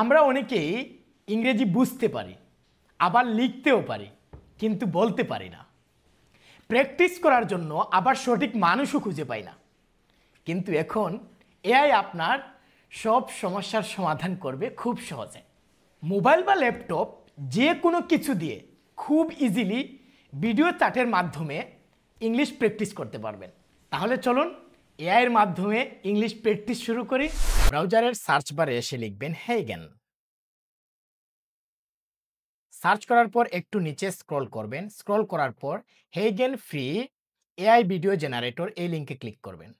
আমরা অনেকেই ইংরেজি বুঝতে পারি, আবার লিখতেও পারি, কিন্তু বলতে পারি না। প্র্যাকটিস করার জন্য আবার সঠিক মানুষও খুঁজে পাই না। কিন্তু এখন এআই আপনার সব সমস্যার সমাধান করবে খুব সহজে। মোবাইল বা ল্যাপটপ যে কোনো কিছু দিয়ে খুব ইজিলি ভিডিও চ্যাটের মাধ্যমে ইংলিশ প্র্যাকটিস করতে পারবেন। তাহলে চলুন এআইয়ের মাধ্যমে ইংলিশ প্র্যাকটিস শুরু করি। ব্রাউজারের সার্চ বারে এসে লিখবেন হেইগেন। সার্চ করার পর একটু নিচে স্ক্রল করবেন। স্ক্রল করার পর হেইগেন ফ্রি এআই ভিডিও জেনারেটর এই লিঙ্কে ক্লিক করবেন।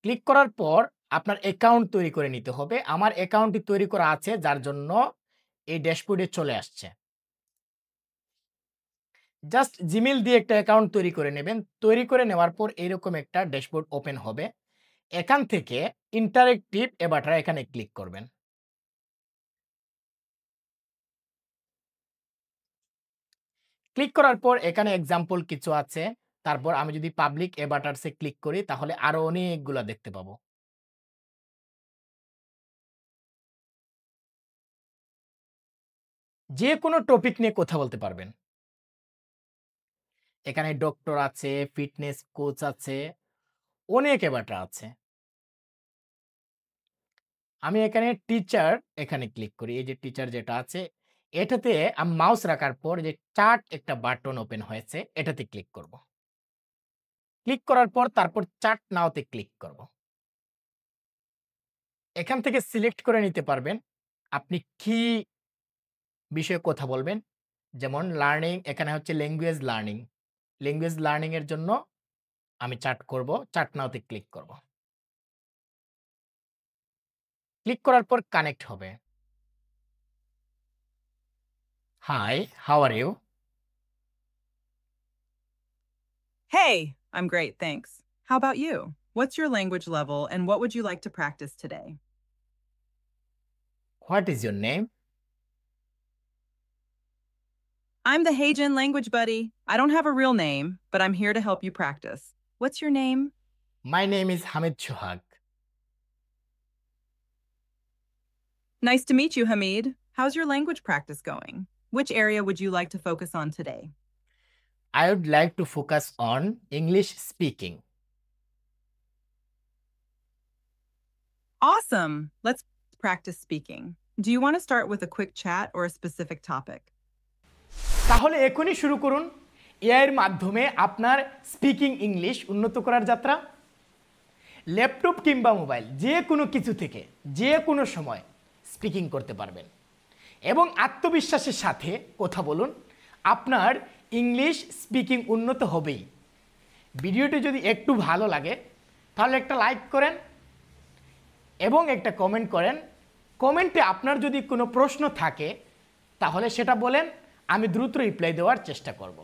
ক্লিক করার পর আপনার অ্যাকাউন্ট তৈরি করে নিতে হবে। আমার অ্যাকাউন্টটি তৈরি করা আছে, যার জন্য এই ড্যাশবোর্ডে চলে আসছে। জাস্ট জিমেইল দিয়ে একটা অ্যাকাউন্ট তৈরি করে নেবেন। তৈরি করে নেওয়ার পর এরকম একটা ড্যাশবোর্ড ওপেন হবে। এখান থেকে ইন্টারেক্টিভ এভাটার এখানে ক্লিক করবেন। ক্লিক করার পর এখানে এক্সাম্পল কিছু আছে। তারপর আমি যদি পাবলিক এভাটারসে ক্লিক করি তাহলে আরো অনেকগুলা দেখতে পাবো। যে কোনো টপিক নিয়ে কথা বলতে পারবেন। এখানে ডক্টর আছে, ফিটনেস কোচ আছে, অনেক এভাটার আছে। আমি এখানে টিচার এখানে ক্লিক করি। এই যে টিচার যেটা আছে এটাতে আমি মাউস রাখার পর যে চার্ট একটা বাটন ওপেন হয়েছে এটাতে ক্লিক করব। ক্লিক করার পর তারপর চার্ট নাওতে ক্লিক করব। এখান থেকে সিলেক্ট করে নিতে পারবেন আপনি কি বিষয়ে কথা বলবেন। যেমন লার্নিং, এখানে হচ্ছে ল্যাঙ্গুয়েজ লার্নিং। ল্যাঙ্গুয়েজ লার্নিং এর জন্য আমি চার্ট করব, চার্ট নাওতে ক্লিক করব। ক্লিক করার পর কানেক্ট হবে। Hi, how are you? Hey, I'm great, thanks. How about you? What's your language level and what would you like to practice today? What is your name? I'm the Heijin language buddy. I don't have a real name, but I'm here to help you practice. What's your name? My name is Hamid Sohag. Nice to meet you, Hamid. How's your language practice going? Which area would you like to focus on today? I would like to focus on English speaking. Awesome. Let's practice speaking. Do you want to start with a quick chat or a specific topic? তাহলে এখনই শুরু করুন AI এর মাধ্যমে আপনার speaking English উন্নত করার যাত্রা। ল্যাপটপ কিংবা মোবাইল যে কোনো কিছু থেকে যে কোনো সময় স্পিকিং করতে পারবেন এবং আত্মবিশ্বাসের সাথে কথা বলুন। আপনার ইংলিশ স্পিকিং উন্নত হবেই। ভিডিওটি যদি একটু ভালো লাগে তাহলে একটা লাইক করেন এবং একটা কমেন্ট করেন। কমেন্টে আপনার যদি কোনো প্রশ্ন থাকে তাহলে সেটা বলেন, আমি দ্রুত রিপ্লাই দেওয়ার চেষ্টা করব।